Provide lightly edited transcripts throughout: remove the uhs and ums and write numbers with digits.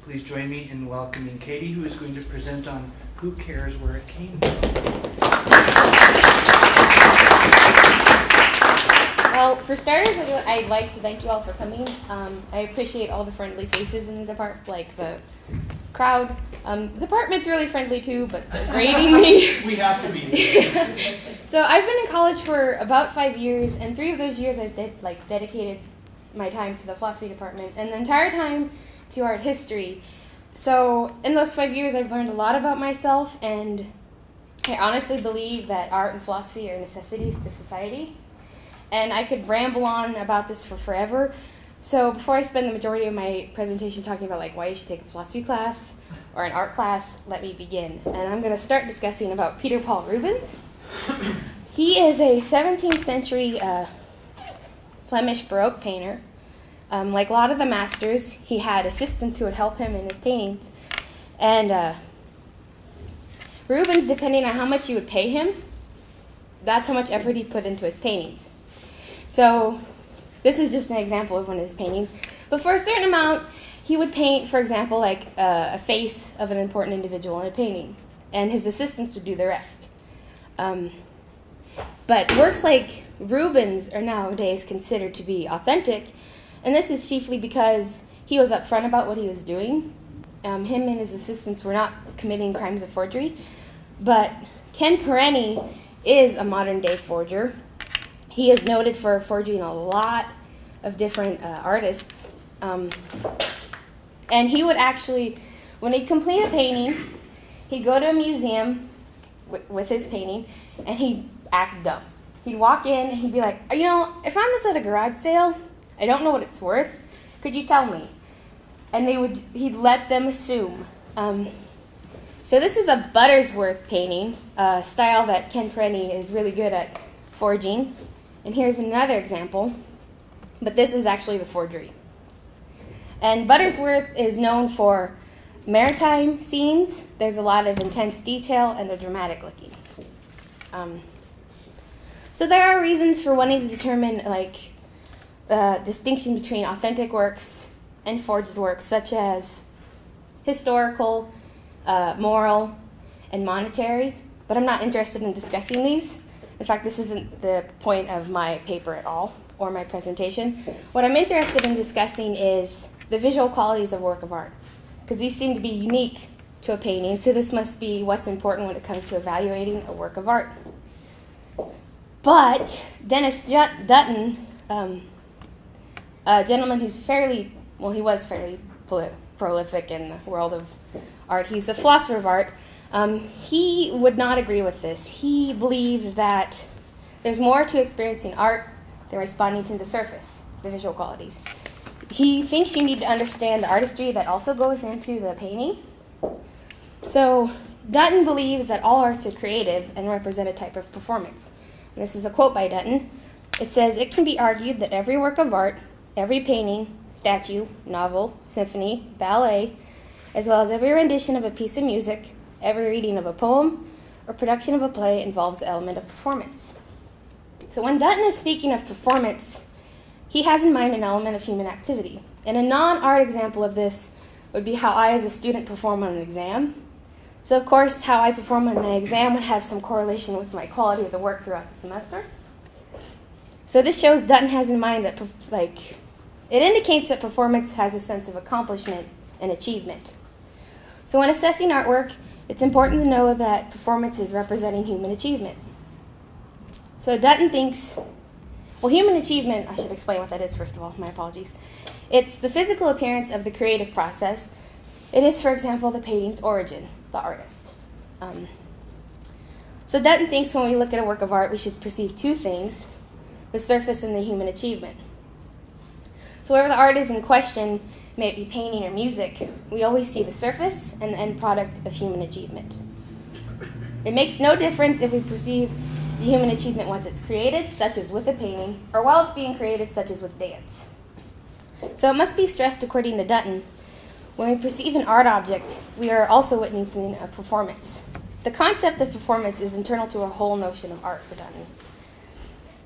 Please join me in welcoming Katie, who is going to present on Who Cares Where It Came From. Well, for starters, I'd like to thank you all for coming. I appreciate all the friendly faces in the department, like the crowd. The department's really friendly too, but they're grading me. We have to be. So I've been in college for about 5 years, and 3 of those years I've dedicated my time to the philosophy department, and the entire time to art history. So in those 5 years, I've learned a lot about myself, and I honestly believe that art and philosophy are necessities to society. And I could ramble on about this for forever. So before I spend the majority of my presentation talking about why you should take a philosophy class or an art class, let me begin. And I'm going to start discussing about Peter Paul Rubens. He is a 17th century Flemish Baroque painter. Like a lot of the masters, he had assistants who would help him in his paintings. And Rubens, depending on how much you would pay him, that's how much effort he put into his paintings. So this is just an example of one of his paintings. But for a certain amount, he would paint, for example, a face of an important individual in a painting, and his assistants would do the rest. But works like Rubens are nowadays considered to be authentic, and this is chiefly because he was upfront about what he was doing. Him and his assistants were not committing crimes of forgery, but Ken Perenni is a modern-day forger. He is noted for forging a lot of different artists. And he would actually, when he'd complete a painting, he'd go to a museum with his painting, and he'd act dumb. He'd walk in, and he'd be like, I found this at a garage sale. I don't know what it's worth. Could you tell me? And he'd let them assume. So this is a Buttersworth painting, a style that Ken Perenni is really good at forging. And here's another example, but this is actually the forgery. And Buttersworth is known for maritime scenes. There's a lot of intense detail, and they're dramatic looking. So there are reasons for wanting to determine the distinction between authentic works and forged works, such as historical, moral, and monetary, but I'm not interested in discussing these. In fact, this isn't the point of my paper at all, or my presentation. What I'm interested in discussing is the visual qualities of a work of art, because these seem to be unique to a painting, so this must be what's important when it comes to evaluating a work of art. But Dennis Dutton, a gentleman who's he was fairly prolific in the world of art. He's a philosopher of art. He would not agree with this. He believes that there's more to experiencing art than responding to the surface, the visual qualities. He thinks you need to understand the artistry that also goes into the painting. So Dutton believes that all arts are creative and represent a type of performance. And this is a quote by Dutton. It says, "It can be argued that every work of art, every painting, statue, novel, symphony, ballet, as well as every rendition of a piece of music, every reading of a poem, or production of a play involves an element of performance." So when Dutton is speaking of performance, he has in mind an element of human activity. And a non-art example of this would be how I as a student perform on an exam. So of course, how I perform on my exam would have some correlation with my quality of the work throughout the semester. So this shows Dutton has in mind that it indicates that performance has a sense of accomplishment and achievement. So when assessing artwork, it's important to know that performance is representing human achievement. So Dutton thinks, human achievement, I should explain what that is first of all, my apologies. It's the physical appearance of the creative process. It is, for example, the painting's origin, the artist. So Dutton thinks when we look at a work of art, we should perceive two things, the surface and the human achievement. So wherever the art is in question, may it be painting or music, we always see the surface and the end product of human achievement. It makes no difference if we perceive the human achievement once it's created, such as with a painting, or while it's being created, such as with dance. So it must be stressed, according to Dutton, when we perceive an art object, we are also witnessing a performance. The concept of performance is internal to our whole notion of art for Dutton.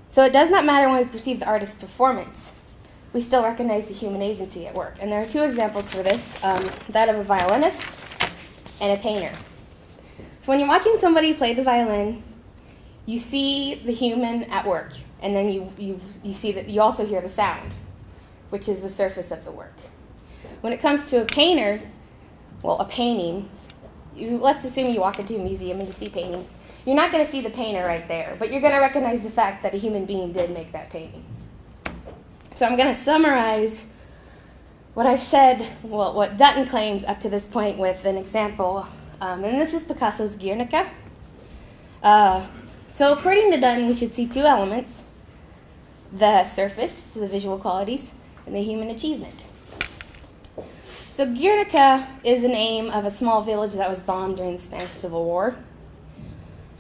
So it does not matter when we perceive the artist's performance, we still recognize the human agency at work. And there are two examples for this, that of a violinist and a painter. So when you're watching somebody play the violin, you see the human at work, and then you see that you also hear the sound, which is the surface of the work. When it comes to a painter, well, a painting, let's assume you walk into a museum and you see paintings. You're not going to see the painter right there, but you're going to recognize the fact that a human being did make that painting. So I'm going to summarize what I've said, well, what Dutton claims up to this point with an example, and this is Picasso's Guernica. So according to Dutton, we should see two elements: the surface, the visual qualities, and the human achievement. So Guernica is the name of a small village that was bombed during the Spanish Civil War.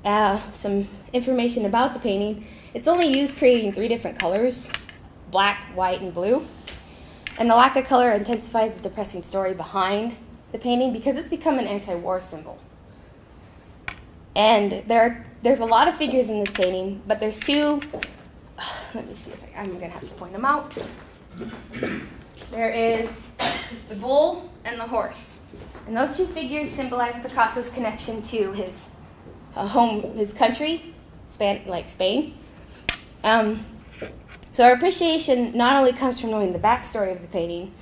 Some information about the painting: it's only used creating 3 different colors: black, white, and blue. And the lack of color intensifies the depressing story behind the painting because it's become an anti-war symbol. And there's a lot of figures in this painting, but there's 2, let me see if I'm going to have to point them out. There is the bull and the horse. And those 2 figures symbolize Picasso's connection to his home, his country, Spain. So our appreciation not only comes from knowing the backstory of the painting,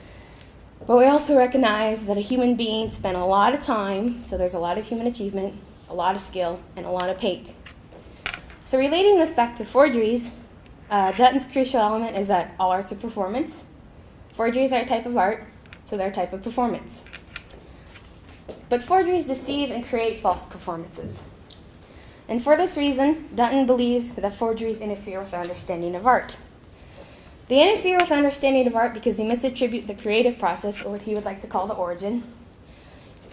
but we also recognize that a human being spent a lot of time, so there's a lot of human achievement, a lot of skill, and a lot of paint. So relating this back to forgeries, Dutton's crucial element is that all arts are performance. Forgeries are a type of art, so they're a type of performance. But forgeries deceive and create false performances. And for this reason, Dutton believes that forgeries interfere with our understanding of art. They interfere with understanding of art because they misattribute the creative process, or what he would like to call the origin.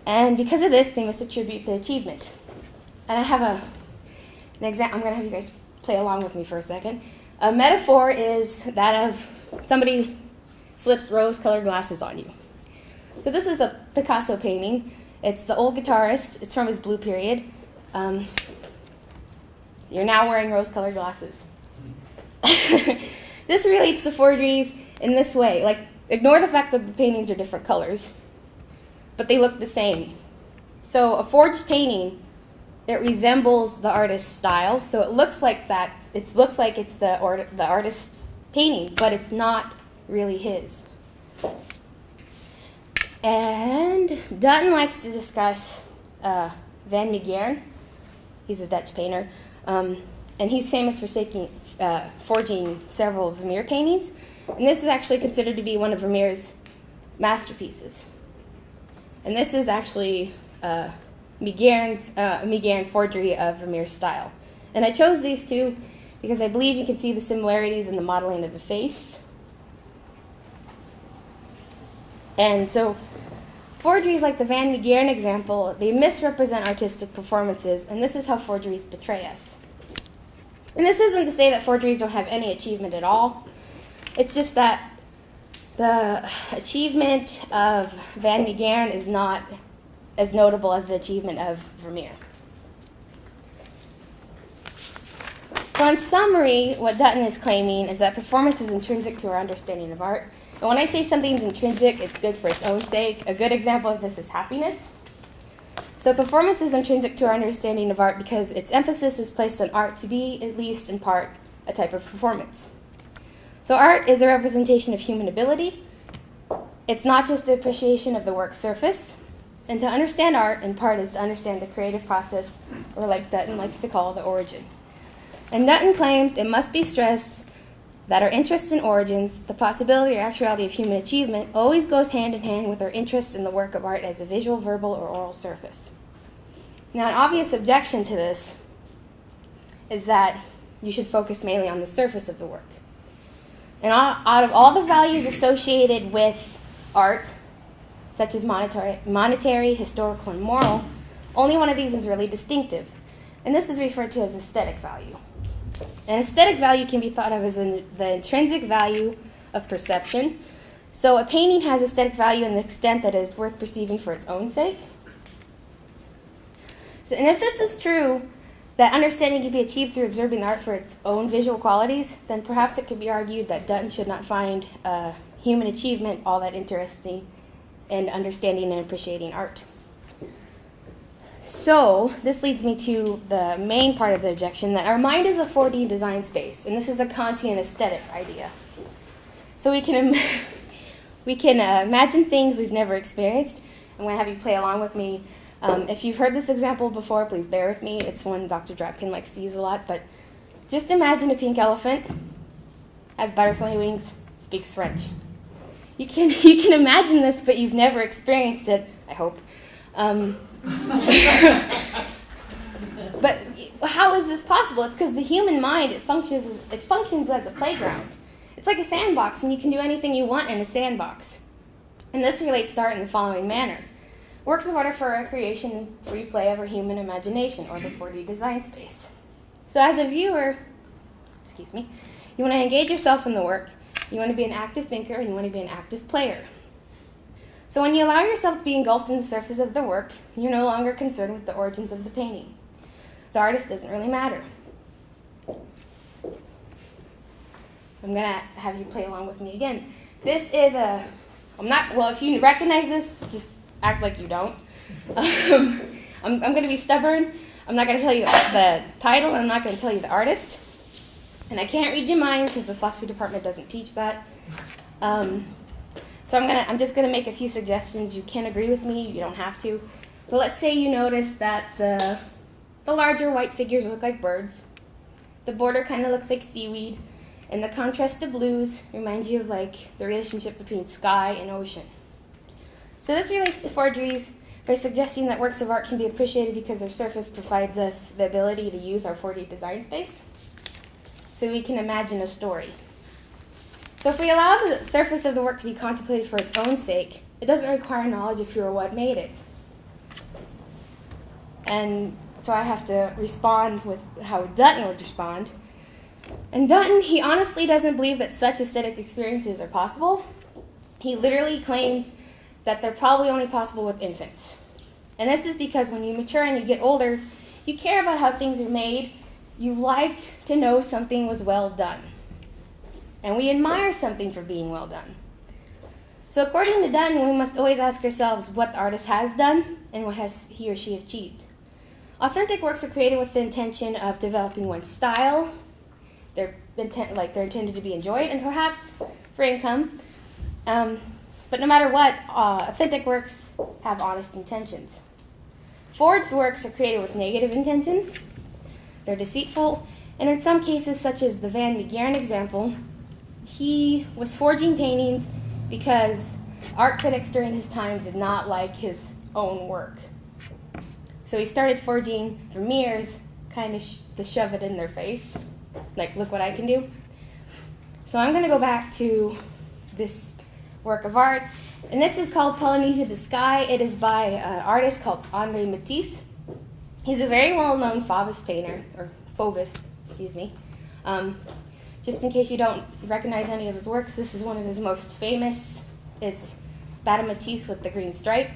And because of this, they misattribute the achievement. And I have an example. I'm going to have you guys play along with me for a second. A metaphor is that of somebody slips rose-colored glasses on you. So this is a Picasso painting. It's the old guitarist. It's from his Blue period. So you're now wearing rose-colored glasses. This relates to forgeries in this way. Like, ignore the fact that the paintings are different colors, but they look the same. So a forged painting, it resembles the artist's style. So it looks like that. It looks like it's the artist's painting, but it's not really his. And Dutton likes to discuss Van Meegeren. He's a Dutch painter. And he's famous for forging several Vermeer paintings. And this is actually considered to be one of Vermeer's masterpieces. And this is actually Meegeren forgery of Vermeer's style. And I chose these 2 because I believe you can see the similarities in the modeling of the face. And so forgeries like the Van Meegeren example, they misrepresent artistic performances, and this is how forgeries betray us. And this isn't to say that forgeries don't have any achievement at all. It's just that the achievement of Van Meegeren is not as notable as the achievement of Vermeer. So in summary, what Dutton is claiming is that performance is intrinsic to our understanding of art. And when I say something's intrinsic, it's good for its own sake. A good example of this is happiness. So performance is intrinsic to our understanding of art because its emphasis is placed on art to be, at least in part, a type of performance. So art is a representation of human ability. It's not just the appreciation of the work's surface. And to understand art, in part, is to understand the creative process, or like Dutton likes to call, the origin. And Dutton claims it must be stressed that our interest in origins, the possibility or actuality of human achievement, always goes hand in hand with our interest in the work of art as a visual, verbal, or oral surface. Now, an obvious objection to this is that you should focus mainly on the surface of the work. And out of all the values associated with art, such as monetary, historical, and moral, only one of these is really distinctive. And this is referred to as aesthetic value. And aesthetic value can be thought of as the intrinsic value of perception. So a painting has aesthetic value in the extent that it is worth perceiving for its own sake. So, and if this is true, that understanding can be achieved through observing art for its own visual qualities, then perhaps it could be argued that Dutton should not find human achievement all that interesting in understanding and appreciating art. So this leads me to the main part of the objection, that our mind is a 4D design space, and this is a Kantian aesthetic idea. So we can imagine things we've never experienced. I'm going to have you play along with me. If you've heard this example before, please bear with me. It's one Dr. Drapkin likes to use a lot, but just imagine a pink elephant, has butterfly wings, speaks French. You can imagine this, but you've never experienced it, I hope. But how is this possible? It's because the human mind, it functions as a playground. It's like a sandbox, and you can do anything you want in a sandbox. And this relates to art in the following manner. Works of art are for recreation, free play of our human imagination, or the 4D design space. So as a viewer, you want to engage yourself in the work, you want to be an active thinker, and you want to be an active player. So when you allow yourself to be engulfed in the surface of the work, you're no longer concerned with the origins of the painting. The artist doesn't really matter. I'm going to have you play along with me again. This is if you recognize this, just act like you don't. I'm going to be stubborn. I'm not going to tell you the title, and I'm not going to tell you the artist. And I can't read your mind because the philosophy department doesn't teach that. So I'm just going to make a few suggestions. You can agree with me. You don't have to. But let's say you notice that the larger white figures look like birds. The border kind of looks like seaweed. And the contrast to blues reminds you of like the relationship between sky and ocean. So this relates to forgeries by suggesting that works of art can be appreciated because their surface provides us the ability to use our 4D design space. So we can imagine a story. So if we allow the surface of the work to be contemplated for its own sake, it doesn't require knowledge of who or what made it. And so I have to respond with how Dutton would respond. And Dutton, he honestly doesn't believe that such aesthetic experiences are possible. He literally claims that they're probably only possible with infants. And this is because when you mature and you get older, you care about how things are made. You like to know something was well done. And we admire something for being well done. So according to Dutton, we must always ask ourselves what the artist has done and what has he or she achieved. Authentic works are created with the intention of developing one's style. They're intended to be enjoyed and perhaps for income. But no matter what, authentic works have honest intentions. Forged works are created with negative intentions. They're deceitful, and in some cases, such as the Van Meegeren example, he was forging paintings because art critics during his time did not like his own work. So he started forging Vermeers, kind of to shove it in their face, like, look what I can do. So I'm going to go back to this work of art, and this is called Polynesia the Sky. It is by an artist called Henri Matisse. He's a very well-known Fauves painter, or Fauves, excuse me. Just in case you don't recognize any of his works, this is one of his most famous. It's Madame Matisse with the green stripe.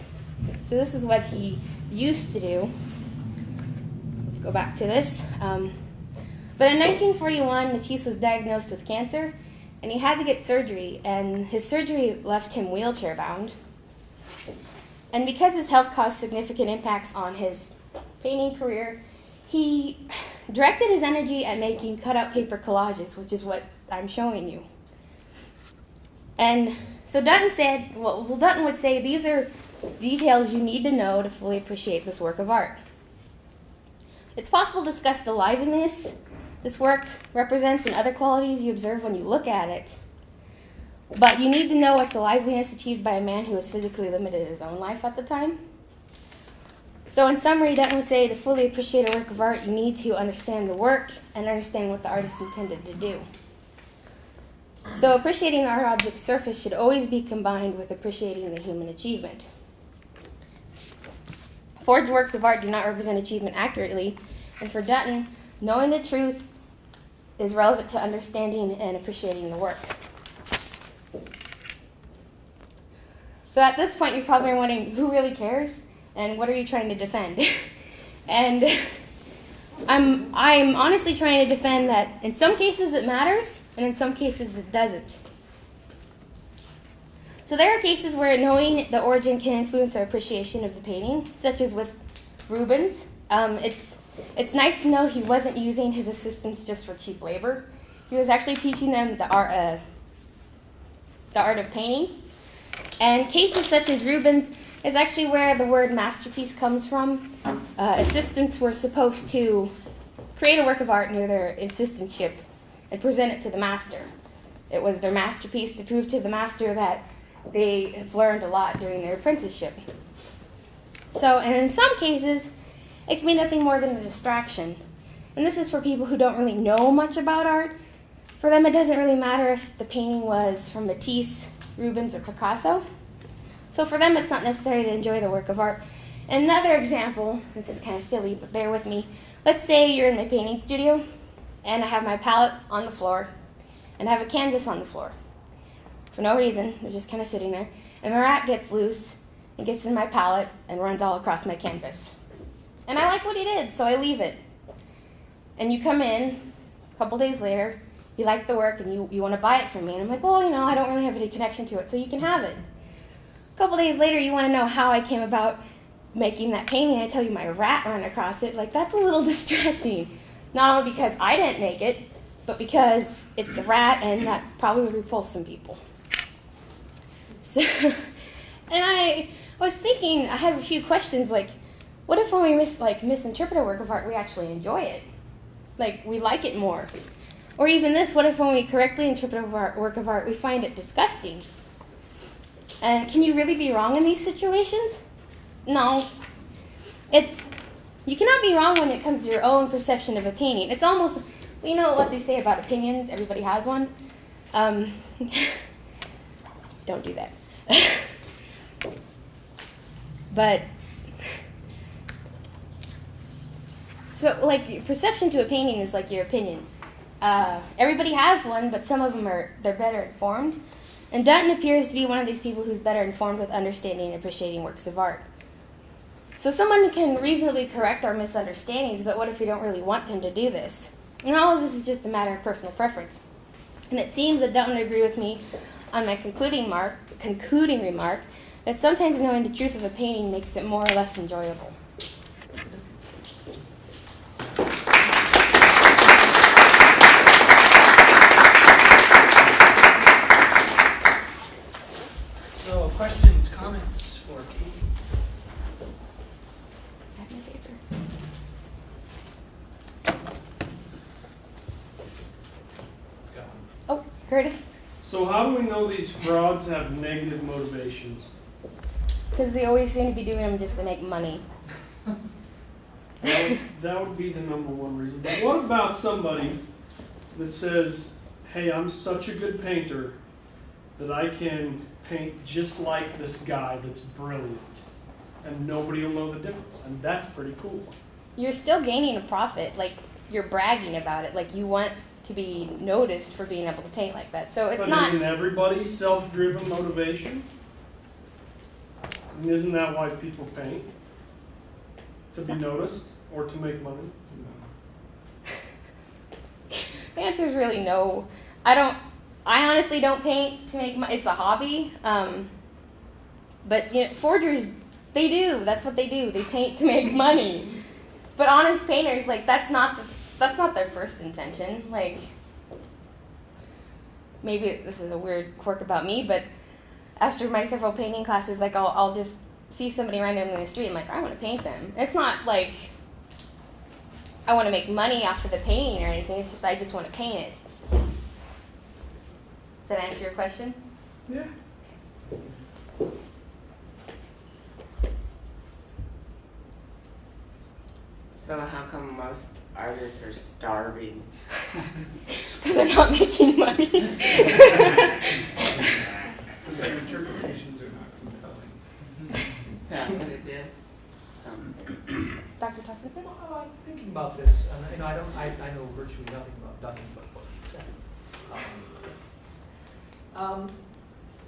So this is what he used to do. Let's go back to this. But in 1941, Matisse was diagnosed with cancer, and he had to get surgery, and his surgery left him wheelchair-bound. And because his health caused significant impacts on his painting career, he directed his energy at making cut-out paper collages, which is what I'm showing you. And so Dutton said, Dutton would say, these are details you need to know to fully appreciate this work of art. It's possible to discuss the liveliness this work represents and other qualities you observe when you look at it. But you need to know it's a liveliness achieved by a man who was physically limited in his own life at the time. So in summary, Dutton would say to fully appreciate a work of art, you need to understand the work and understand what the artist intended to do. So appreciating the art object's surface should always be combined with appreciating the human achievement. Forged works of art do not represent achievement accurately, and for Dutton, knowing the truth is relevant to understanding and appreciating the work. So at this point, you're probably wondering, who really cares? And what are you trying to defend? And I'm honestly trying to defend that in some cases it matters, and in some cases it doesn't. So there are cases where knowing the origin can influence our appreciation of the painting, such as with Rubens. It's nice to know he wasn't using his assistants just for cheap labor. He was actually teaching them the art of painting. And cases such as Rubens is actually where the word masterpiece comes from. Assistants were supposed to create a work of art near their assistantship and present it to the master. It was their masterpiece to prove to the master that they have learned a lot during their apprenticeship. So, and in some cases, it can be nothing more than a distraction. And this is for people who don't really know much about art. For them, it doesn't really matter if the painting was from Matisse, Rubens, or Picasso. So for them, it's not necessary to enjoy the work of art. Another example, this is kind of silly, but bear with me. Let's say you're in my painting studio, and I have my palette on the floor, and I have a canvas on the floor. For no reason, they're just kind of sitting there. And my rat gets loose and gets in my palette and runs all across my canvas. And I like what he did, so I leave it. And you come in a couple days later, you like the work, and you want to buy it from me. And I'm like, well, I don't really have any connection to it, so you can have it. A couple days later, you want to know how I came about making that painting. I tell you my rat ran across it. Like, that's a little distracting. Not only because I didn't make it, but because it's a rat, and that probably would repulse some people. So, and I was thinking, I had a few questions, like, what if when we misinterpret a work of art, we actually enjoy it? Like, we like it more. Or even this, what if when we correctly interpret a work of art, we find it disgusting? And can you really be wrong in these situations? No. You cannot be wrong when it comes to your own perception of a painting. It's almost, you know what they say about opinions, everybody has one. Don't do that. But, so, like, your perception to a painting is like your opinion. Everybody has one, but some of them they're better informed. And Dutton appears to be one of these people who's better informed with understanding and appreciating works of art. So someone can reasonably correct our misunderstandings, but what if we don't really want them to do this? And all of this is just a matter of personal preference. And it seems that Dutton would agree with me on my concluding remark that sometimes knowing the truth of a painting makes it more or less enjoyable. So, questions, comments for Katie? I have my paper. Go. Oh, Curtis? So how do we know these frauds have negative motivations? Because they always seem to be doing them just to make money. That would be the number one reason. But what about somebody that says, hey, I'm such a good painter that I can paint just like this guy that's brilliant, and nobody will know the difference, and that's pretty cool. You're still gaining a profit. Like, you're bragging about it. Like, you want to be noticed for being able to paint like that. So it's But not... isn't everybody self-driven motivation? And isn't that why people paint? To be noticed or to make money? The answer is really no. I honestly don't paint to make money. It's a hobby. But forgers, they do. That's what they do. They paint to make money. But honest painters, like, that's not their first intention. Like, maybe this is a weird quirk about me, but after my several painting classes, like, I'll just see somebody randomly in the street and, like, I want to paint them. It's not like I want to make money off of the painting or anything. It's just I just want to paint it. Does that answer your question? Yeah. So how come most artists are starving? Because they're not making money. Their interpretations are not compelling. Is that what it is? Dr. Tussinson? Well, I'm thinking about this, and I know virtually nothing about Dutton's book.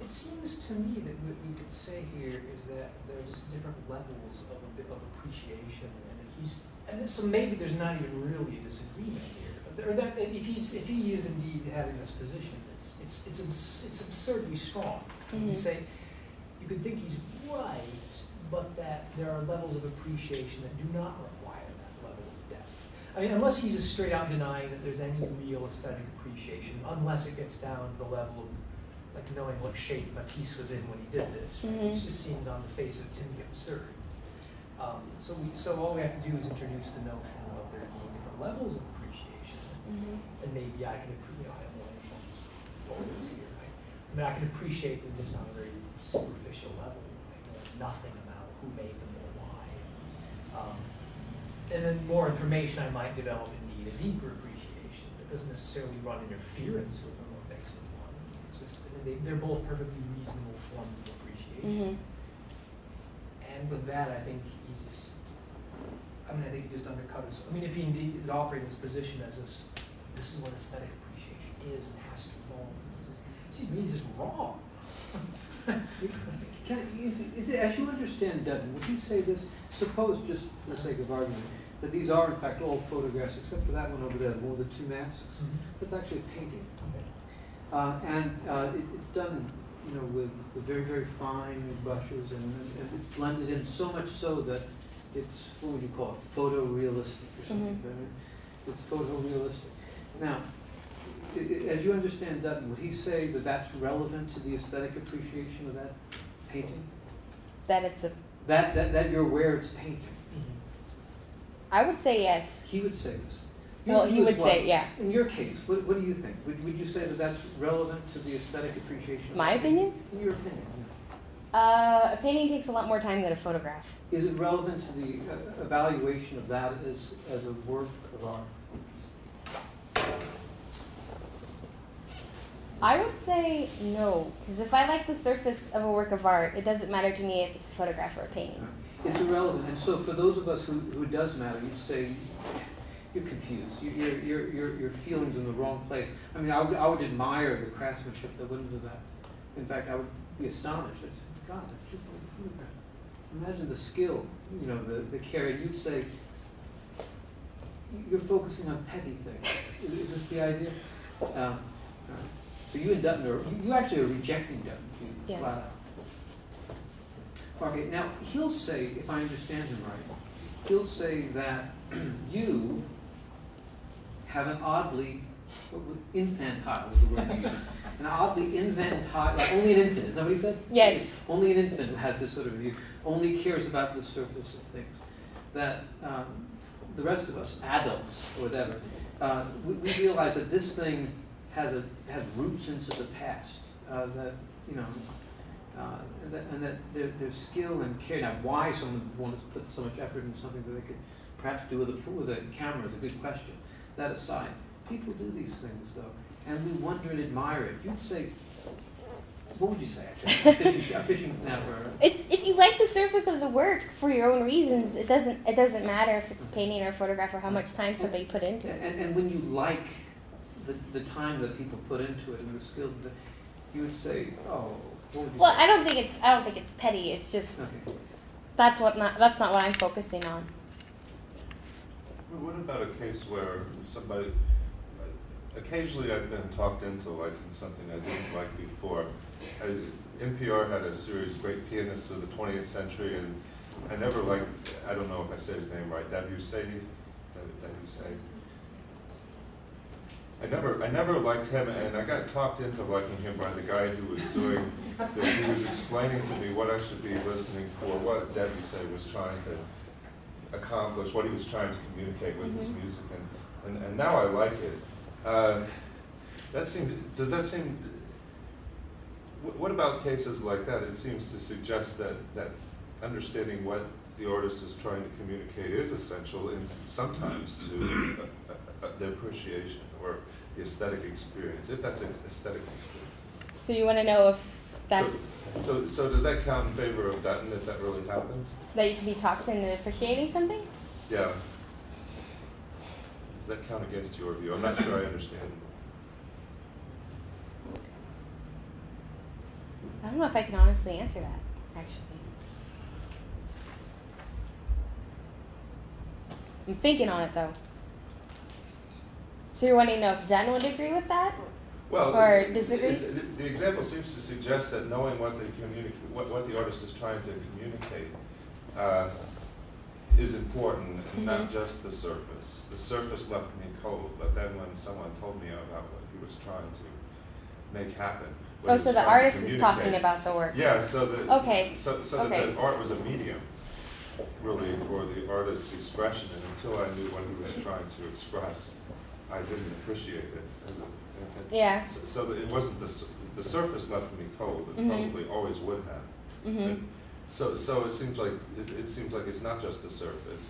It seems to me that what we could say here is that there are just different levels of a bit of appreciation, and so maybe there's not even really a disagreement here. Or that if he is indeed having this position, it's absurdly strong. Mhm. You say you could think he's right, but that there are levels of appreciation that do not require that level of depth. I mean, unless he's just straight out denying that there's any real aesthetic appreciation, unless it gets down to the level of like knowing what shape Matisse was in when he did this, Mhm. which just seems on the face of it to be absurd. So all we have to do is introduce the notion of there being different levels of appreciation, and maybe I can, I don't know any of these photos here, right? I mean, I can appreciate them just on a very superficial level. I know nothing about who made them or why. And then more information I might develop indeed a deeper appreciation that doesn't necessarily run interference with the more basic one. It's just they're both perfectly reasonable forms of appreciation. And with that, I think I think he just undercut us. I mean, if he indeed is offering this position as this is what aesthetic appreciation is and has to fall, he's just wrong. Is it, as you understand Dutton, would he say this, suppose just for the sake of argument, that these are in fact all photographs, except for that one over there, more the two masks? That's actually a painting. Okay. It's done, with very, very fine brushes, and it's blended in so much so that it's, what would you call it, photorealistic or something. It's photorealistic. Now, as you understand Dutton, would he say that that's relevant to the aesthetic appreciation of that painting? That it's a. That you're aware it's a painting? I would say yes. He would say this. Well, he would say, yeah. In your case, what do you think? Would you say that that's relevant to the aesthetic appreciation of My opinion? In your opinion, yeah. A painting takes a lot more time than a photograph. Is it relevant to the evaluation of that as a work of art? I would say no, because if I like the surface of a work of art, it doesn't matter to me if it's a photograph or a painting. It's irrelevant, and so for those of us who it does matter, you'd say you're confused. Your feelings in the wrong place. I mean, I would admire the craftsmanship that went into that. In fact, I would be astonished. I'd say, God, it's just like a photograph. Imagine the skill, the care. And you'd say, you're focusing on petty things. Is this the idea? So you and Dutton you actually are rejecting Dutton. Yes. Flat out. Okay, now he'll say, if I understand him right, he'll say that you have an oddly infantile is the word he used. An oddly infantile, like only an infant, is that what he said? Yes. Only an infant has this sort of view, only cares about the surface of things. That the rest of us, adults or whatever, we realize that this thing has roots into the past. And that their skill and care. Now, why someone would want to put so much effort into something that they could perhaps do with a camera is a good question. That aside, people do these things though, and we wonder and admire it. You'd say, what would you say? Actually, I'm fishing now for. If you like the surface of the work for your own reasons, it doesn't matter if it's a painting or a photograph or how much time somebody put into it. And when you like the time that people put into it and the skill, you would say, oh. Well, I don't think it's petty. It's just that's not what I'm focusing on. Well, what about a case where somebody, occasionally I've been talked into liking something I didn't like before. NPR had a series of great pianists of the 20th century, and I never liked, I don't know if I said his name right, Debussy. I never liked him, and I got talked into liking him by the guy who was doing, he was explaining to me what I should be listening for, what Debussy was trying to accomplish, what he was trying to communicate with his music, and now I like it. Does that seem, what about cases like that? It seems to suggest that understanding what the artist is trying to communicate is essential, and sometimes to the appreciation or the aesthetic experience, if that's aesthetic experience. So you want to know if that's So does that count in favor of Dutton if that really happens? that you can be talked into appreciating something? Yeah. Does that count against your view? I'm not sure I understand. I don't know if I can honestly answer that, actually. I'm thinking on it, though. So you're wanting to know if Dutton would agree with that? Well, Or it's- disagree? the example seems to suggest that knowing what what the artist is trying to communicate is important, and not just the surface. The surface left me cold, but then when someone told me about what he was trying to make happen. what Oh, he so was the trying to artist is talking communicate. about the work. Yeah, so that Okay. so Okay. that art was a medium, really, for the artist's expression, and until I knew what he was trying to express, I didn't appreciate it. Yeah. So that it wasn't the surface left me cold. It probably always would have. And so it seems like it's not just the surface.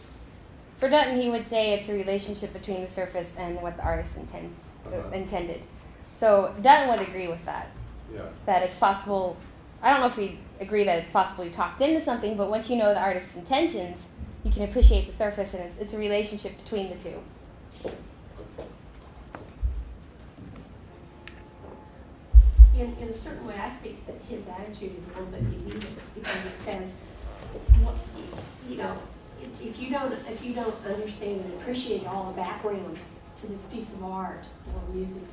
For Dutton, he would say it's a relationship between the surface and what the artist Uh-huh. intended. So Dutton would agree with that. Yeah. That it's possible. I don't know if we agree that it's possible you talked into something, but once you know the artist's intentions, you can appreciate the surface, and it's a relationship between the two. In a certain way, I think that his attitude is a little bit elitist, because it says, what, you know, if you don't understand and appreciate all the background to this piece of art or music,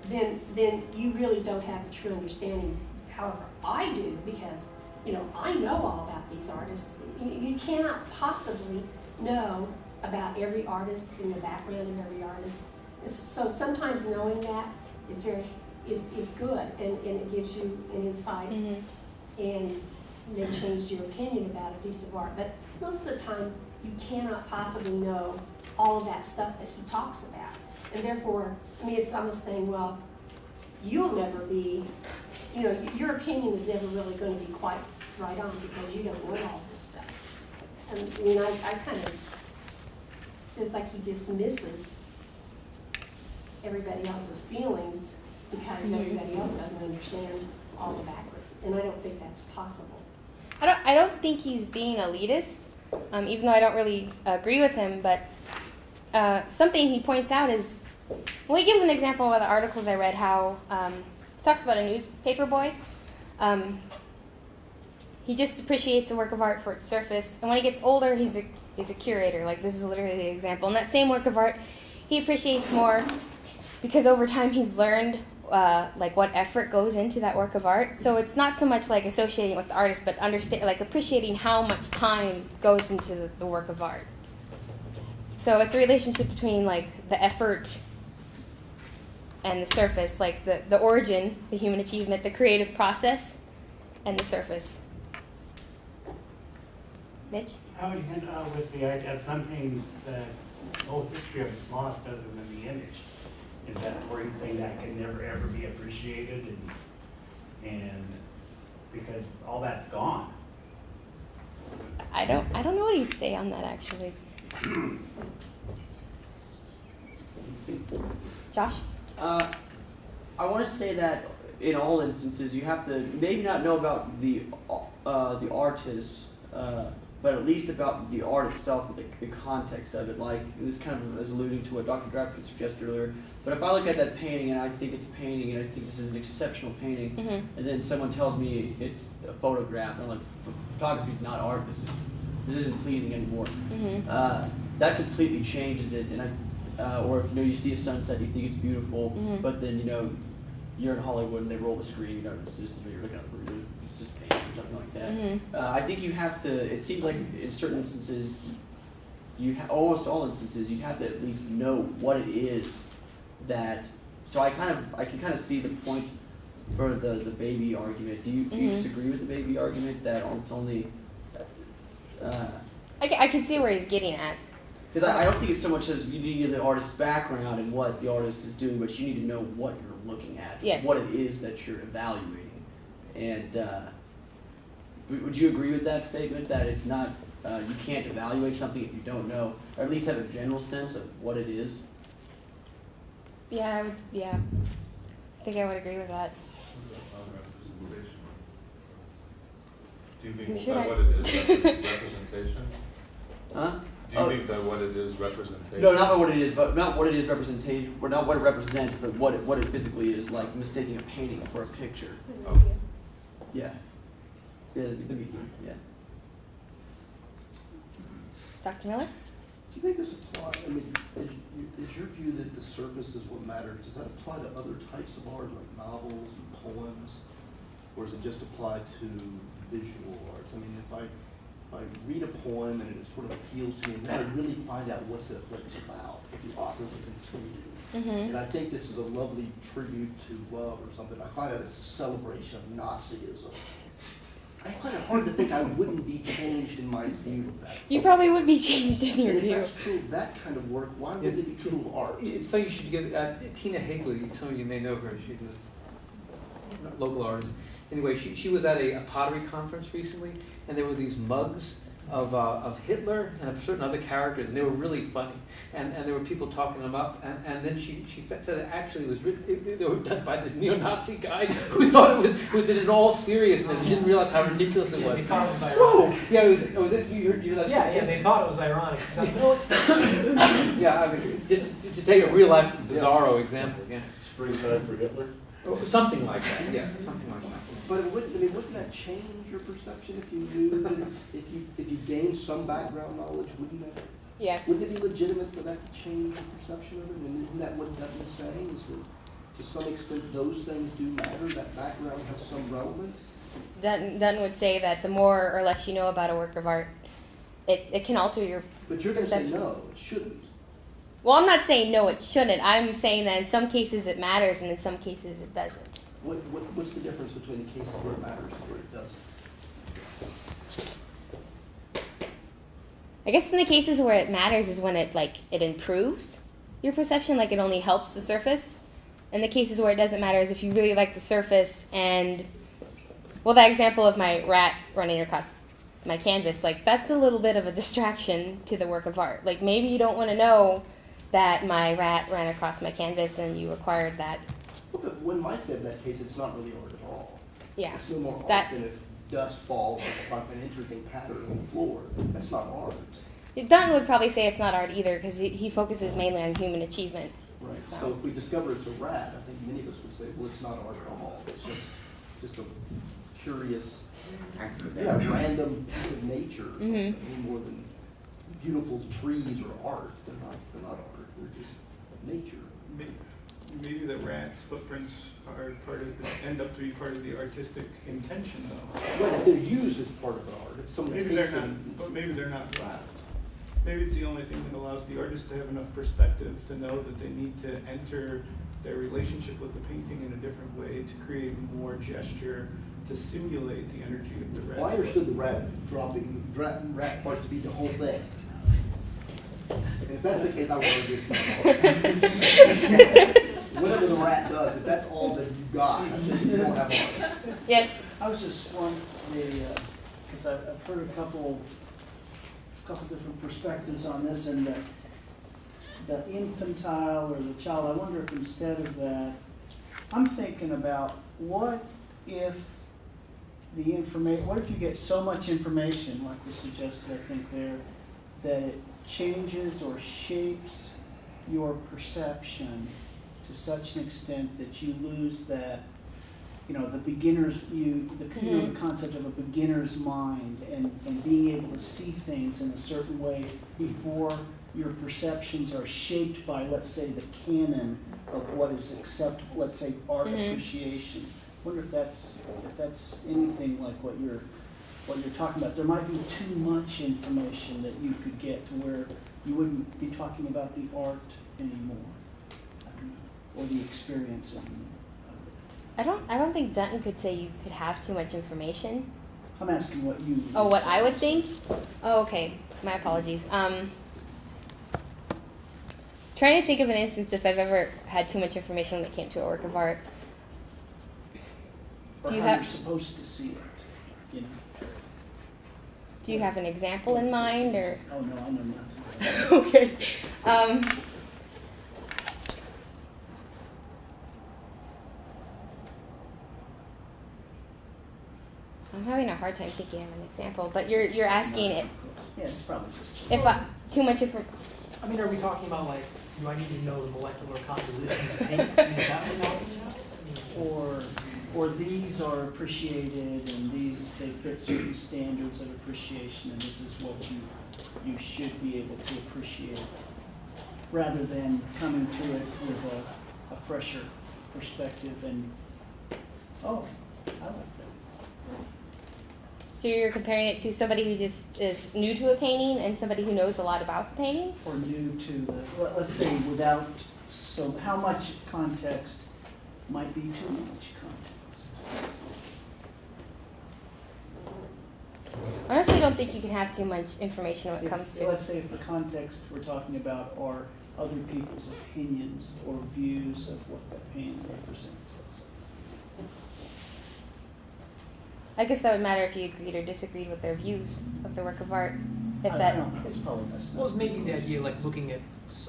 then you really don't have a true understanding. However, I do, because I know all about these artists. You cannot possibly know about every artist and the background of every artist. So sometimes knowing that is good, and it gives you an insight and may change your opinion about a piece of art. But most of the time, you cannot possibly know all of that stuff that he talks about. And therefore, it's almost saying, well, you'll never be, your opinion is never really going to be quite right on, because you don't know all this stuff. And I kind of, seems like he dismisses everybody else's feelings because everybody else doesn't understand all the background. And I don't think that's possible. I don't think he's being elitist, even though I don't really agree with him. But something he points out is, well, he gives an example of the articles I read, how he talks about a newspaper boy. He just appreciates a work of art for its surface, and when he gets older, he's a curator. Like, this is literally the example. And that same work of art, he appreciates more because over time he's learned what effort goes into that work of art. So it's not so much like associating it with the artist, but appreciating how much time goes into the work of art. So it's a relationship between the effort and the surface, the origin, the human achievement, the creative process, and the surface. Mitch? How would you handle with the idea of some paintings, the whole history of it's lost other than the image? Is that where you saying that can never ever be appreciated, and because all that's gone? I don't know what he'd say on that, actually. Josh? I want to say that in all instances, you have to maybe not know about the artist, but at least about the art itself, the context of it. Like, this kind of is alluding to what Dr. Drapkin suggested earlier. But if I look at that painting and I think it's a painting and I think this is an exceptional painting, and then someone tells me it's a photograph, and I'm like, photography is not art. This isn't pleasing anymore. That completely changes it. And or if you see a sunset, you think it's beautiful, but then you're in Hollywood and they roll the screen, it's just you're looking at it's just paint or something like that. I think you have to. It seems like in certain instances, almost all instances, you have to at least know what it is that. So I can kind of see the point for the baby argument. Do you disagree with the baby argument that it's only? I can see where he's getting at. Because I don't think it's so much as you need the artist's background and what the artist is doing, but you need to know what you're looking at, what it is that you're evaluating. And would you agree with that statement, that it's not, you can't evaluate something if you don't know, or at least have a general sense of what it is? Yeah, I think I would agree with that. Do you mean by what it is representation? Huh? Do you mean by what it is representation? No, not by what it is, but not what it is representation, or not what it represents, but what it physically is, like mistaking a painting for a picture. Okay. Yeah. Yeah, the medium, yeah. Dr. Miller? Do you think this applies, I mean, is your view that the surface is what matters? Does that apply to other types of art, like novels and poems? Or does it just apply to visual arts? I mean, if I read a poem and it sort of appeals to me, and then I really find out what it's about, what the author was intending. Mm-hmm. And I think this is a lovely tribute to love or something. I find out it's a celebration of Nazism. I find it hard to think I wouldn't be changed in my view of that. You probably would be changed in your And if view. that's true, that kind of work, why would it be true art? It's funny you should get Tina Higley. Some of you may know her. She's a local artist. Anyway, she was at a pottery conference recently, and there were these mugs of Hitler and of certain other characters, and they were really funny. And there were people talking them up, and then she said that actually it was written, they were done by this neo-Nazi guy who thought who did it in all seriousness. He didn't realize how ridiculous it was. They thought it was ironic. Yeah, it was you heard that? Yeah, they thought it was ironic. It's like, no, it's not. Yeah, I mean, just to take a real life bizarro example, yeah. Springtime for Hitler? Or something like that, yeah, something like that. But wouldn't that change your perception if you knew that if you gained some background knowledge, wouldn't that? Yes. Wouldn't it be legitimate for that to change your perception of it? And isn't that what Dutton is saying? Is that to some extent those things do matter? That background has some relevance? Dutton would say that the more or less you know about a work of art, it can alter your But you're going to say perception. no, it shouldn't. Well, I'm not saying no, it shouldn't. I'm saying that in some cases it matters and in some cases it doesn't. What's the difference between the cases where it matters and where it doesn't? I guess in the cases where it matters is when it improves your perception, like it only helps the surface. In the cases where it doesn't matter is if you really like the surface and, well, that example of my rat running across my canvas, like that's a little bit of a distraction to the work of art. Like maybe you don't want to know that my rat ran across my canvas and you acquired that. Well, but one might say in that case it's not really art at all. Yeah. It's no more art That- than if dust falls like an interesting pattern on the floor. That's not art. Dutton would probably say it's not art either because he focuses mainly on human achievement. Right. So if we discover it's a rat, I think many of us would say, well, it's not art at all. It's just a curious, random piece of nature or something, any more than beautiful trees or art. They're not art. They're just nature. Maybe the rat's footprints are end up to be part of the artistic intention, though. Well, if they're used as part of art, if someone Maybe takes they're them. not, but maybe they're not left. Maybe it's the only thing that allows the artist to have enough perspective to know that they need to enter their relationship with the painting in a different way to create more gesture, to simulate the energy of the rat. Well, I understood the rat part to be the whole thing. And if that's the case, I want to get some. Whatever the rat does, if that's all that you got, I think you don't have art. Yes. I was just wondering, because I've heard a couple different perspectives on this, and the infantile or the child. I wonder if instead of that, I'm thinking about what if you get so much information, like we suggested, I think there, that it changes or shapes your perception to such an extent that you lose that, the concept of a beginner's mind and being able to see things in a certain way before your perceptions are shaped by, let's say, the canon of what is acceptable, let's say, art appreciation. I wonder if that's anything like what you're talking about. There might be too much information that you could get to where you wouldn't be talking about the art anymore, or the experience anymore. I don't think Dutton could say you could have too much information. I'm asking what you. Oh, what I would think? Oh, okay. My apologies. Trying to think of an instance if I've ever had too much information when it came to a work of art. Or Do you how have? you're supposed to see it, Do you have an example in mind, or? Oh no, I know nothing. Okay. I'm having a hard time thinking of an example, but you're asking it Yeah, it's probably just. if too much information. I mean, are we talking about like, do I need to know the molecular composition of paint? Is that what we're talking about? I mean, Or or these are appreciated and these, they fit certain standards of appreciation and this is what you should be able to appreciate, rather than coming to it with a fresher perspective and, oh, I like that. So you're comparing it to somebody who just is new to a painting and somebody who knows a lot about the painting? Or new to the, let's say without, so how much context might be too much context? Honestly, I don't think you can have too much information when it comes to. Let's say if the context we're talking about are other people's opinions or views of what that painting represents, let's say. I guess that would matter if you agreed or disagreed with their views of the work of art. If I that. don't know, it's probably best. Well, it's maybe the idea like looking at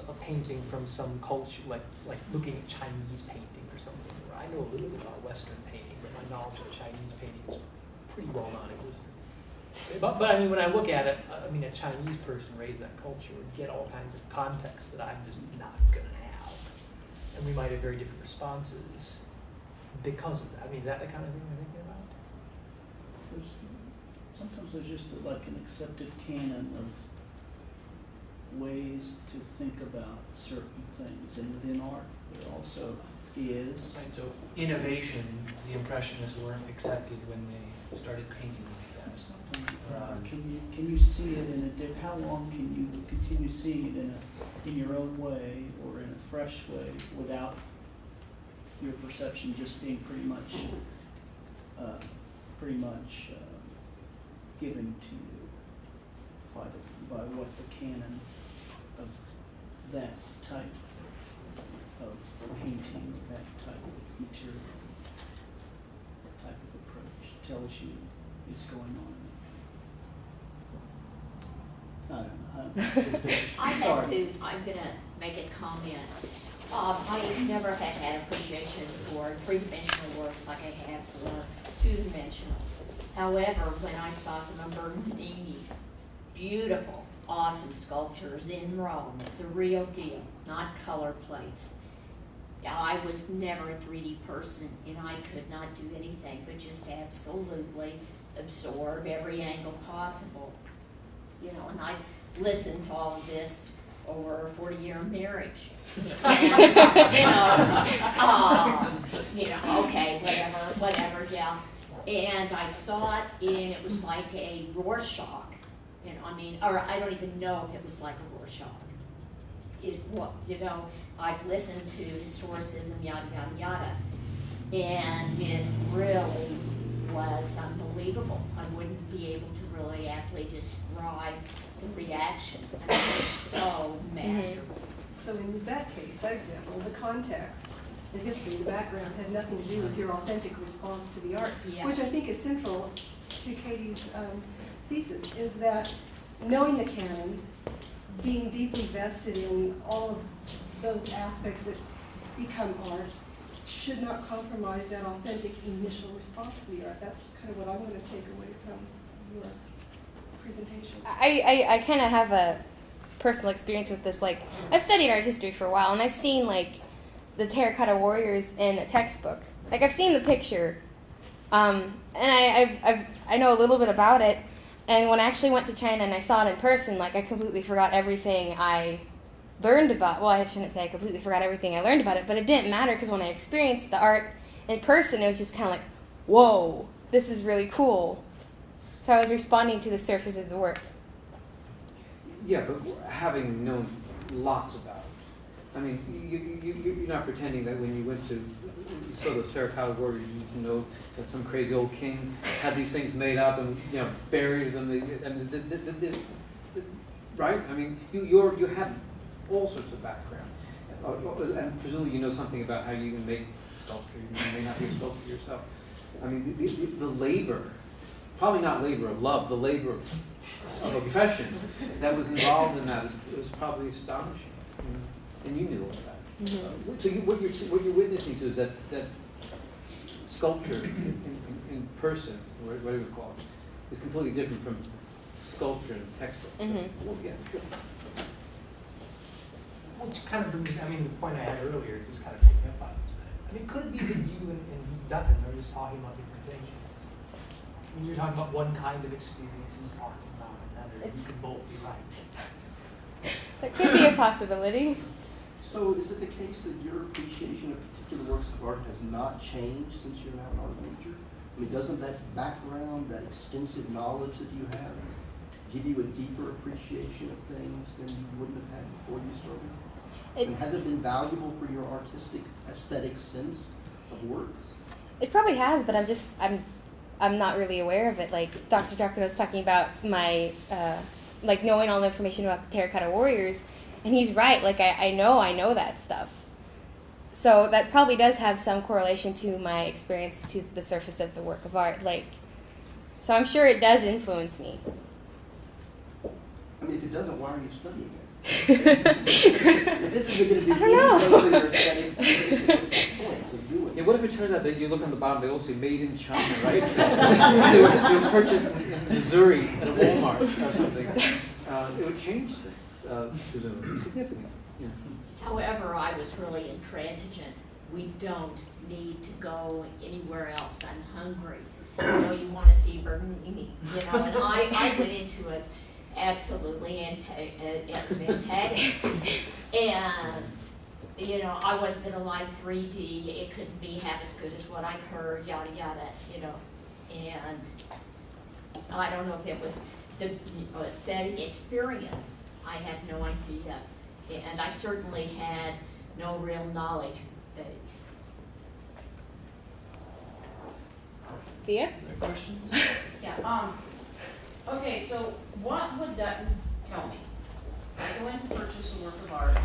a painting from some culture, like looking at Chinese painting or something. I know a little bit about Western painting, but my knowledge of Chinese painting is pretty well non-existent. But I mean, when I look at it, I mean, a Chinese person raised in that culture would get all kinds of context that I'm just not going to have. And we might have very different responses because of that. I mean, is that the kind of thing we're thinking about? Sometimes there's just like an accepted canon of ways to think about certain things. And within art, there also is. Right, so innovation, the Impressionists weren't accepted when they started painting like that. Can you see it in a how long can you continue seeing it in your own way or in a fresh way without your perception just being pretty much given to you by what the canon of that type of painting, that type of material, that type of approach tells you is going on. I don't know. I'm gonna make a comment. I never had appreciation for three-dimensional works like I had for two-dimensional. However, when I saw some of Bernini's beautiful, awesome sculptures in Rome, the real deal, not color plates, I was never a 3D person and I could not do anything but just absolutely absorb every angle possible. You know, and I listened to all of this over a 40-year marriage. And, okay, whatever, yeah. And I saw it, and it was like a Rorschach. Or I don't even know if it was like a Rorschach. I've listened to historicism, yada, yada, yada. And it really was unbelievable. I wouldn't be able to really aptly describe the reaction. I mean, it was so masterful. So in that case, that example, the context, the history, the background had nothing to do with your authentic response to the art, Yeah. which I think is central to Katie's thesis, is that knowing the canon, being deeply vested in all of those aspects that become art, should not compromise that authentic initial response to the art. That's kind of what I want to take away from your presentation. I kind of have a personal experience with this. Like, I've studied art history for a while, and I've seen, like, the terracotta warriors in a textbook. Like, I've seen the picture, and I know a little bit about it, and when I actually went to China and I saw it in person, like, I completely forgot everything I learned about, well, I shouldn't say I completely forgot everything I learned about it, but it didn't matter because when I experienced the art in person, it was just kind of like, whoa, this is really cool. So I was responding to the surface of the work. Yeah, but having known lots about it, I mean, you're not pretending that when you went to, you saw those terracotta warriors, you know that some crazy old king had these things made up and, buried them, right? I mean, you have all sorts of background, and presumably you know something about how you can make sculpture. You may not be a sculptor yourself. I mean, the labor, probably not labor of love, the labor of oppression that was involved in that was probably astonishing, and you knew all that. Mm-hmm. So what you're witnessing to is that sculpture in person, or whatever you call it, is completely different from sculpture in textbook. Mm-hmm. Well, yeah, sure. Which kind of brings me, the point I had earlier is just kind of picking up on this. I I mean, could it be that you and Dutton are just talking about different things? I mean, you're talking about one kind of experience, he's talking about another. You could both be right. That could be a possibility. So is it the case that your appreciation of particular works of art has not changed since you're now an art major? I mean, doesn't that background, that extensive knowledge that you have, give you a deeper appreciation of things than you wouldn't have had before you started? And has it been valuable for your artistic aesthetic sense of works? It probably has, but I'm not really aware of it. Like Dr. Drucker was talking about my like knowing all the information about the Terracotta Warriors, and he's right. Like I know that stuff. So that probably does have some correlation to my experience to the surface of the work of art. Like, so I'm sure it does influence me. I mean, if it doesn't, why are you studying it? If this is going to be I don't know. your aesthetic, what's the point of doing it? Yeah, what if it turns out that you look on the bottom, they all say made in China, right? They were purchased in Missouri at a Walmart or something. It would change things, presumably, significantly. Yeah. However, I was really intransigent. We don't need to go anywhere else. I'm hungry. You know, you want to see Bernini, you know, and I went into it absolutely as an antagonist. And, you know, I was going to like 3D. It couldn't be half as good as what I've heard, yada, yada, you know. And I don't know if it was the aesthetic experience. I had no idea. And I certainly had no real knowledge base. Thea? Other questions? Yeah, okay, so what would Dutton tell me? I go in to purchase a work of art,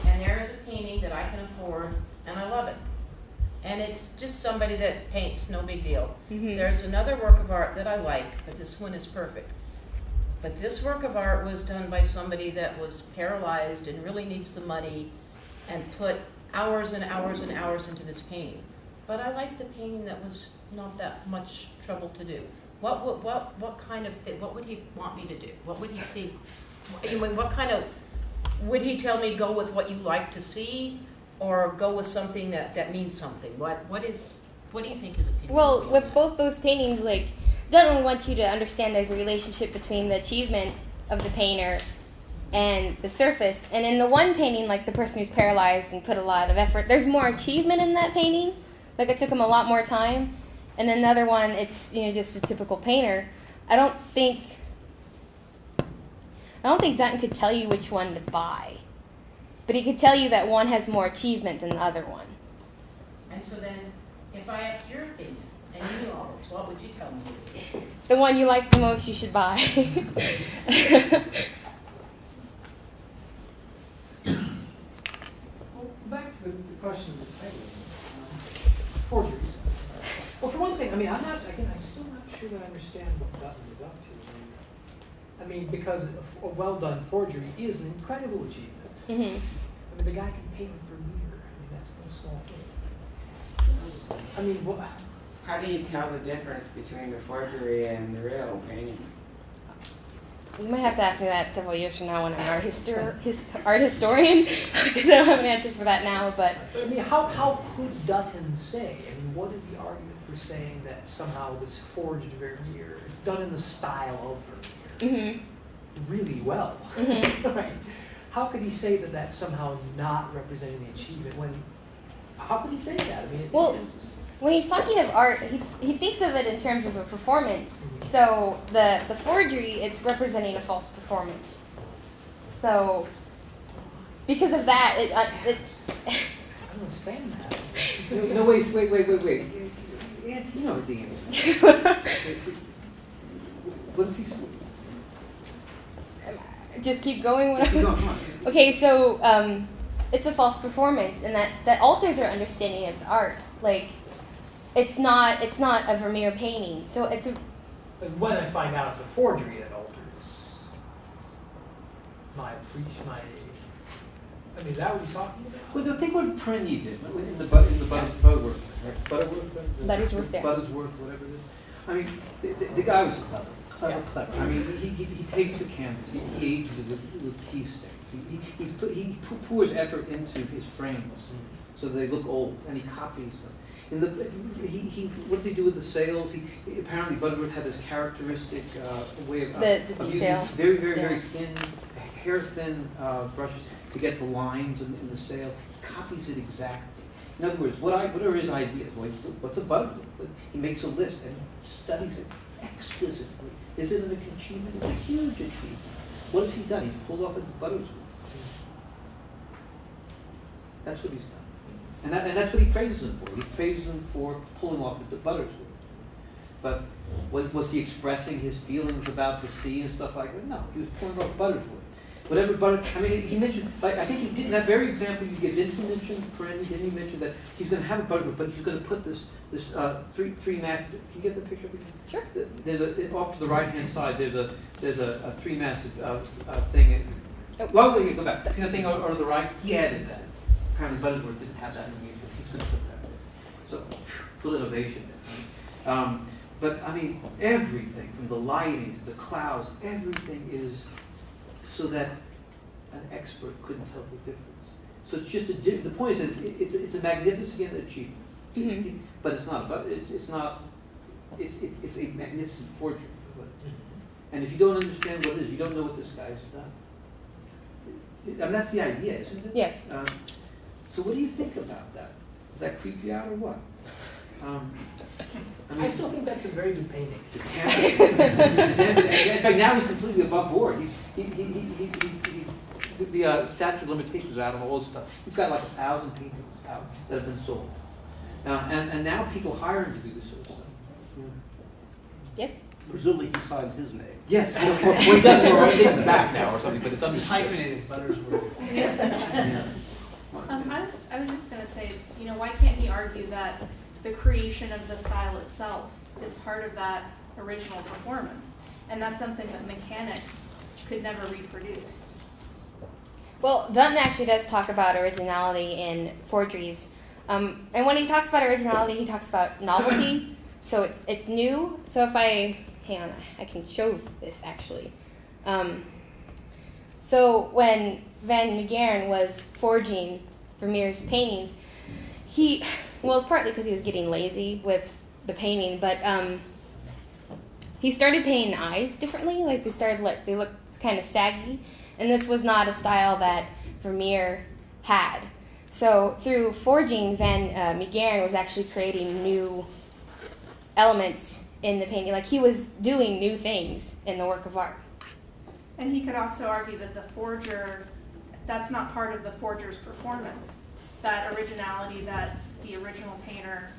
and there is a painting that I can afford, and I love it. And it's just somebody that paints, no big deal. Mm-hmm. There's another work of art that I like, but this one is perfect. But this work of art was done by somebody that was paralyzed and really needs the money and put hours and hours and hours into this painting. But I like the painting that was not that much trouble to do. What kind of thing, what would he want me to do? What would he think? I mean, what kind of, would he tell me go with what you like to see or go with something that means something? What do you think is a painting? Well, with both those paintings, like, Dutton wants you to understand there's a relationship between the achievement of the painter and the surface. And in the one painting, like the person who's paralyzed and put a lot of effort, there's more achievement in that painting. Like it took him a lot more time. And another one, it's, you know, just a typical painter. I don't think Dutton could tell you which one to buy. But he could tell you that one has more achievement than the other one. And so then, if I asked your opinion, and you knew all this, what would you tell me? The one you like the most, you should buy. Well, back to the question of the title, forgeries. Well, for one thing, I mean, I'm still not sure that I understand what Dutton is up to. I mean, because a well-done forgery is an incredible achievement. Mm-hmm. I mean, the guy can paint Vermeer. I mean, that's no small thing. I mean, what? How do you tell the difference between the forgery and the real painting? You might have to ask me that several years from now when I'm an art historian, because I don't have an answer for that now. But I mean, how could Dutton say? I mean, what is the argument for saying that somehow this forged Vermeer? It's done in the style of Vermeer, really well. Right? How could he say that that's somehow not representing the achievement? How could he say that? I mean, when he's talking of art, he thinks of it in terms of a performance. So the forgery, it's representing a false performance. So because of that, it's. I don't understand that. No, wait. Yeah, you know the answer. What does he say? Just keep going. Keep going, come on. Okay, so it's a false performance, and that alters our understanding of art. Like, it's not a Vermeer painting. So it's a. When I find out it's a forgery, that alters my appreciation. I mean, is that what he's talking about? Well, think what Prenny did in the Butterworth, right? Buttersworth, yeah. Buttersworth, whatever it is. I mean, the guy was clever. I mean, he takes the canvas, he ages it with tea sticks. He pours effort into his frames. so they look old, and he copies them. What does he do with the sails? He apparently Butterworth had this characteristic way of The of using detail. very, very, Yeah. very thin, hair-thin brushes to get the lines in the sail. He copies it exactly. In other words, what are his ideas? What's a Butterworth? He makes a list and studies it exquisitely. Is it an achievement? It's a huge achievement. What has he done? He's pulled off a Butterworth. That's what he's done. And that's what he praises him for. He praises him for pulling off the Butterworth. But was he expressing his feelings about the sea and stuff like that? No, he was pulling off Butterworth. Whatever he mentioned, like, I think he did, in that very example you give, didn't he mention, didn't he mention that he's going to have a Butterworth, but he's going to put this three-masted, can you get the picture? Sure. There's off to the right-hand side, there's a three-masted thing. Well, wait, go back. See the thing over to the right? He added that. Apparently Butterworth didn't have that in the music. He's going to put that there. So, little innovation there. Right? But, I mean, everything, from the lighting to the clouds, everything is so that an expert couldn't tell the difference. So it's just the point is that it's a magnificent achievement. Mm-hmm. But it's not, it's a magnificent forgery. And if you don't understand what it is, you don't know what this guy's done. I mean, that's the idea, isn't it? Yes. So what do you think about that? Does that creep you out or what? I still think that's a very good painting. It's a damn good. In fact, now he's completely above board. The statute of limitations are out on all this stuff. He's got like 1,000 paintings out that have been sold. And now people hire him to do this sort of stuff. Yes? Presumably he signs his name. Yes. Well, he doesn't, or he's in the back now or something, but it's It's hyphenated, Buttersworth. Yeah. I was just going to say, why can't he argue that the creation of the style itself is part of that original performance? And that's something that mechanics could never reproduce. Well, Dutton actually does talk about originality in forgeries. And when he talks about originality, he talks about novelty. So it's new. So if hang on, I can show this actually. So when Van Meegeren was forging Vermeer's paintings, it's partly because he was getting lazy with the painting, but he started painting eyes differently. Like they looked kind of saggy, and this was not a style that Vermeer had. So through forging, Van Meegeren was actually creating new elements in the painting. Like he was doing new things in the work of art. And he could also argue that the forger, that's not part of the forger's performance, that originality that the original painter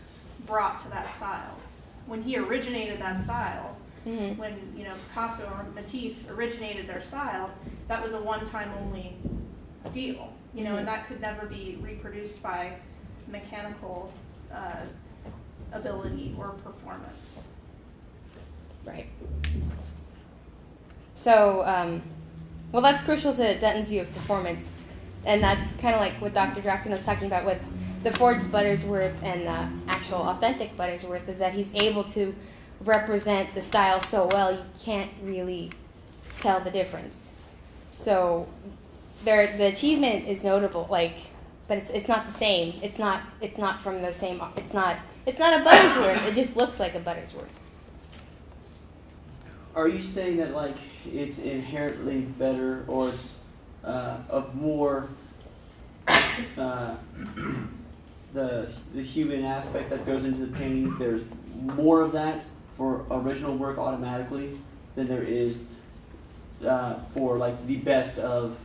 brought to that style. When he originated that style, Mm-hmm. when Picasso or Matisse originated their style, that was a one-time only deal, and that could never be reproduced by mechanical ability or performance. Right. So, well, that's crucial to Dutton's view of performance, and that's kind of like what Dr. Draken was talking about with the forged Buttersworth and the actual authentic Buttersworth, is that he's able to represent the style so well you can't really tell the difference. So the achievement is notable, but it's not the same. It's not from the same. It's not a Buttersworth. It just looks like a Buttersworth. Are you saying that it's inherently better, or it's of more the human aspect that goes into the painting? There's more of that for original work automatically than there is for the best of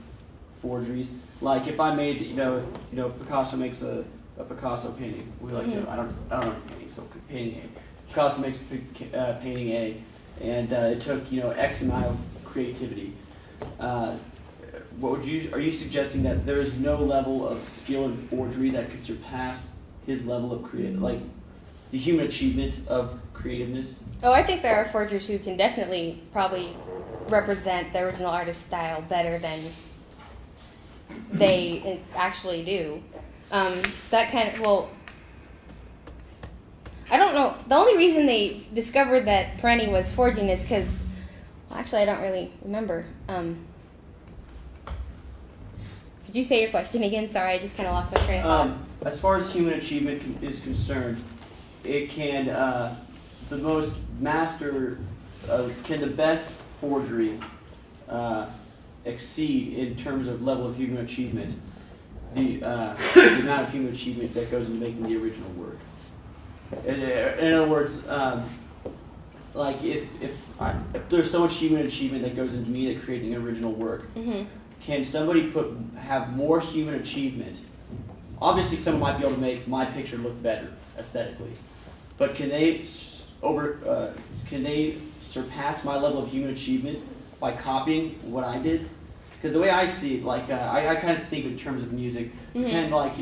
forgeries. Like if I made Picasso makes a Picasso painting, we I don't know painting, so painting A. Picasso makes painting A, and it took X amount of creativity. Are you suggesting that there is no level of skill in forgery that could surpass his level of the human achievement of creativeness? Oh, I think there are forgers who can definitely probably represent the original artist's style better than they actually do. I don't know. The only reason they discovered that Perenni was forging is because, well, actually, I don't really remember. Could you say your question again? Sorry, I just kind of lost my train of thought. As far as human achievement is concerned, it can the most master can the best forgery exceed in terms of level of human achievement the amount of human achievement that goes into making the original work. In other words, like if there's so much human achievement that goes into me creating original work, can somebody have more human achievement? Obviously, someone might be able to make my picture look better aesthetically, but can they surpass my level of human achievement by copying what I did? Because the way I see it, like I kind of think in terms of music. Pretend like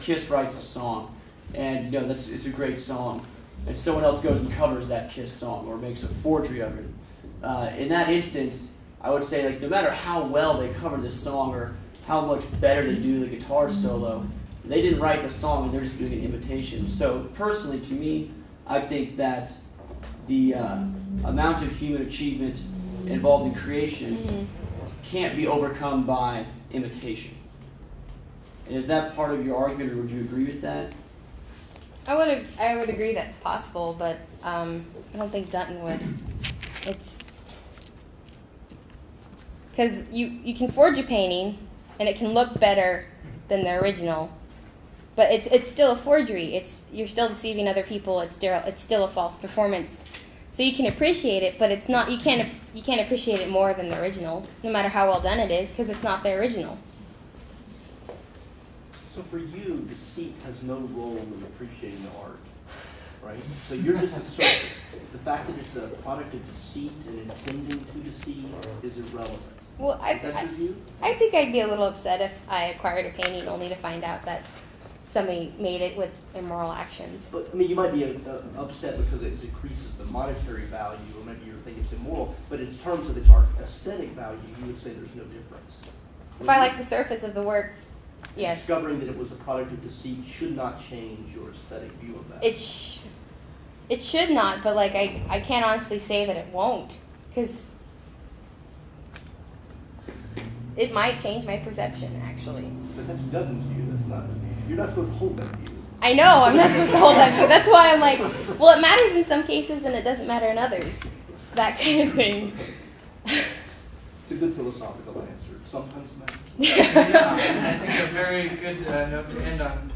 Kiss writes a song, and it's a great song, and someone else goes and covers that Kiss song or makes a forgery of it. In that instance, I would say like no matter how well they cover this song or how much better they do the guitar solo, they didn't write the song and they're just doing an imitation. So personally, to me, I think that the amount of human achievement involved in creation can't be overcome by imitation. And is that part of your argument, or would you agree with that? I would agree that's possible, but I don't think Dutton would. It's because you can forge a painting and it can look better than the original, but it's still a forgery. You're still deceiving other people. It's still a false performance. So you can appreciate it, but it's not. You can't appreciate it more than the original, no matter how well done it is, because it's not the original. So for you, deceit has no role in appreciating the art, right? So you're just a surface. The fact that it's a product of deceit and intending to deceive is irrelevant. Well, I think I'd be a little upset if I acquired a painting only to find out that somebody made it with immoral actions. But I mean, you might be upset because it decreases the monetary value, or maybe you think it's immoral. But in terms of its aesthetic value, you would say there's no difference. If I like the surface of the work, yes. Discovering that it was a product of deceit should not change your aesthetic view of that. It should not, but like I can't honestly say that it won't, because it might change my perception, actually. But that's Dutton's view. That's not. You're not supposed to hold that view. I know, I'm not supposed to hold that view. That's why I'm like, well, it matters in some cases and it doesn't matter in others. That kind of thing. It's a good philosophical answer. Sometimes it matters. Yeah, and I think a very good note to end on.